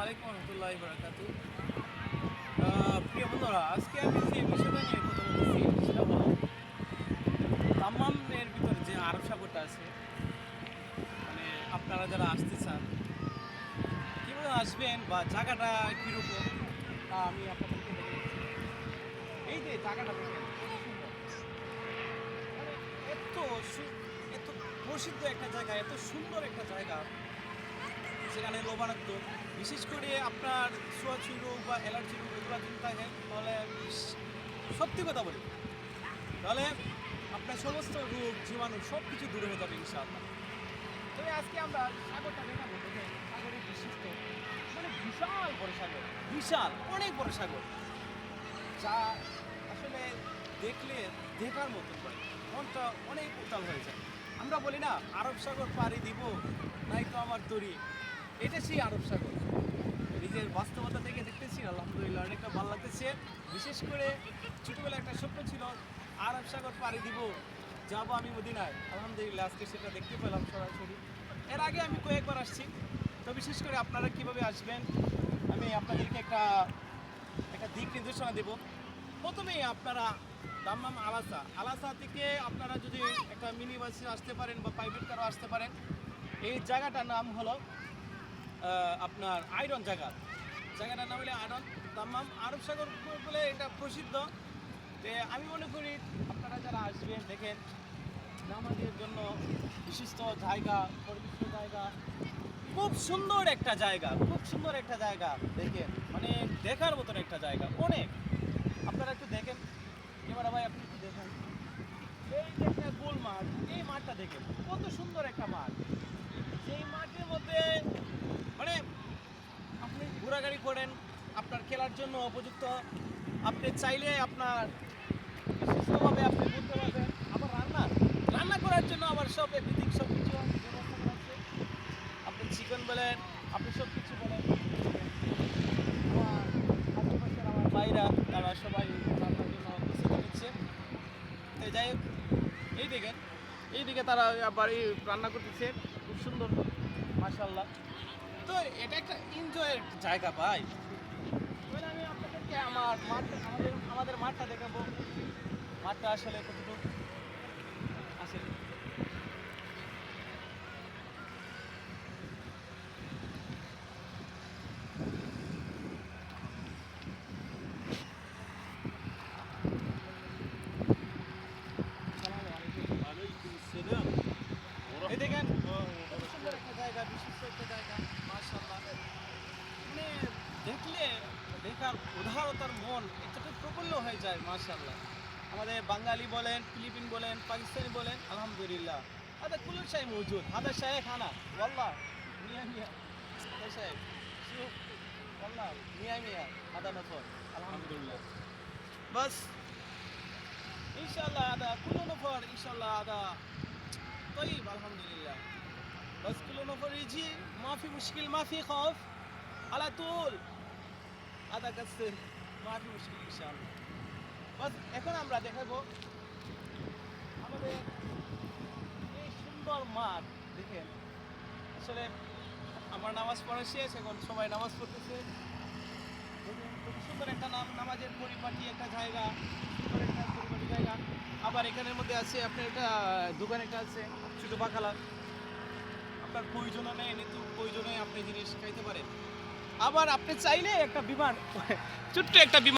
আলাইকুম রহমতুল্লাহি বারাকাতুহু। প্রিয় বন্ধুরা, আজকে আমি যে বিষয়টা নিয়ে কথা বলতেছি সেটা হলো দাম্মামের ভিতরে যে আরব সাগরটা আছে, মানে আপনারা যারা আসতে চান কীভাবে আসবেন বা জায়গাটা কীরকম তা আমি আপনাদেরকে বলে দিচ্ছি। এই যে জায়গাটা দেখেন কত সুন্দর, মানে এত এত প্রসিদ্ধ একটা জায়গা, এত সুন্দর একটা জায়গা, সেখানে লবণাক্ত, বিশেষ করে আপনার ছোঁয়াছুঁই রোগ বা অ্যালার্জি রোগ এগুলো যদি থাকে তাহলে সত্যি কথা বলি, তাহলে আপনার সমস্ত রোগ জীবাণু সব কিছু দূরে হয়ে যাবে ইনশাআল্লাহ। তবে আজকে আমরা সাগরটা দেখাবো, দেখেন সাগরের বিশিষ্ট, মানে বিশাল বড় সাগর, বিশাল অনেক বড় সাগর, যা আসলে দেখলে দেখার মতন করে মনটা অনেক উত্তাল হয়ে যায়। আমরা বলি না আরব সাগর পাড়ি দিব নাই তো আমার তরি, এটা সেই আরব সাগর। নিজের বাস্তবতা থেকে দেখতেছি আলহামদুলিল্লাহ অনেকটা ভালো লাগতেছে। বিশেষ করে ছোটোবেলায় একটা স্বপ্ন ছিল আরব সাগর পাড়ি দিব, যাবো আমি মদিনায়, আলহামদুলিল্লাহ আজকে সেটা দেখতে পেলাম সরাসরি। এর আগে আমি কয়েকবার আসছি, তো বিশেষ করে আপনারা কিভাবে আসবেন আমি আপনাদেরকে একটা দিক নির্দেশনা দেব। প্রথমেই আপনারা দাম্মাম আলাসা থেকে আপনারা যদি একটা মিনি বাসে আসতে পারেন বা প্রাইভেট কারও আসতে পারেন। এই জায়গাটার নাম হলো আপনার আয়রন জায়গাটার নাম হলো আয়রন। দাম্মাম আরব সাগর বলে এটা প্রসিদ্ধ। যে আমি মনে করি আপনারা যারা আসবেন দেখেন নামাজের জন্য বিশিষ্ট জায়গা, পরিচিত জায়গা, খুব সুন্দর একটা জায়গা, খুব সুন্দর একটা জায়গা, দেখেন মানে দেখার মতন একটা জায়গা অনেক। আপনারা একটু দেখেন, এবার ভাই আপনি একটু দেখেন এই যে একটা গোল মাঠ, এই মাঠটা দেখেন কত সুন্দর একটা মাঠ। সেই মাঠের মধ্যে মানে আপনি ঘোরাঘুরি করেন, আপনার খেলার জন্য উপযুক্ত। আপনি চাইলে আপনার সুস্থভাবে আপনি বলতে পারবেন। আবার রান্না করার জন্য আবার সব এভরিথিং সব কিছু ব্যবস্থা আছে। আপনি চিকেন বলেন, আপনি সব কিছু বলেন। আমার আশেপাশের আমার ভাইরা তারা সবাই রান্নার জন্য প্রস্তুতি নিচ্ছে। তো যাই হোক, এইদিকে তারা আবার এই রান্না করতেছে, খুব সুন্দর মাশাআল্লাহ। তো এটা একটা এনজয়ের জায়গা ভাই। আমি আপনাদেরকে আমাদের মাঠটা দেখাবো, মাঠটা আসলে কতটুকু আসলে এই দেখেন কত সুন্দর একটা জায়গা, বিশিষ্ট একটা জায়গা মাশাআল্লাহ। মানে দেখলে দেখার উদারতার মন এতটা প্রফুল্ল হয়ে যায় মাশাআল্লাহ। আমাদের বাঙালি বলেন, ফিলিপিন বলেন, পাকিস্তানি বলেন, আলহামদুলিল্লাহ هذا كل شيء موجود. هذا شيخ أنا والله 100 هذا شيخ. شوف والله 100 هذا نفر الحمد لله. بس إن شاء الله هذا كل نفر إن شاء الله هذا طيب الحمد لله. بس كل نفر يجي ما في مشكل ما في خوف على طول. هذا قصر ما في مشكل إن شاء الله. بس এখন আমরা দেখাবো আমাদের এই সুন্দর মাঠ। দেখেন আসলে আমার নামাজ পড়া শেষ, এখন সবাই নামাজ পড়তেছে। খুব সুন্দর একটা নামাজের পরিপাটি একটা জায়গা, সুন্দর একটা পরিপাটি জায়গা। আবার এখানের মধ্যে আছে আপনার একটা দোকান একটা আছে ছোটো বাকালা, আপনার প্রয়োজনও নেই কিন্তু প্রয়োজনে আপনি জিনিস খাইতে পারেন। আবার আপনি চাইলে একটা বিমান ছোট্ট একটা বিমান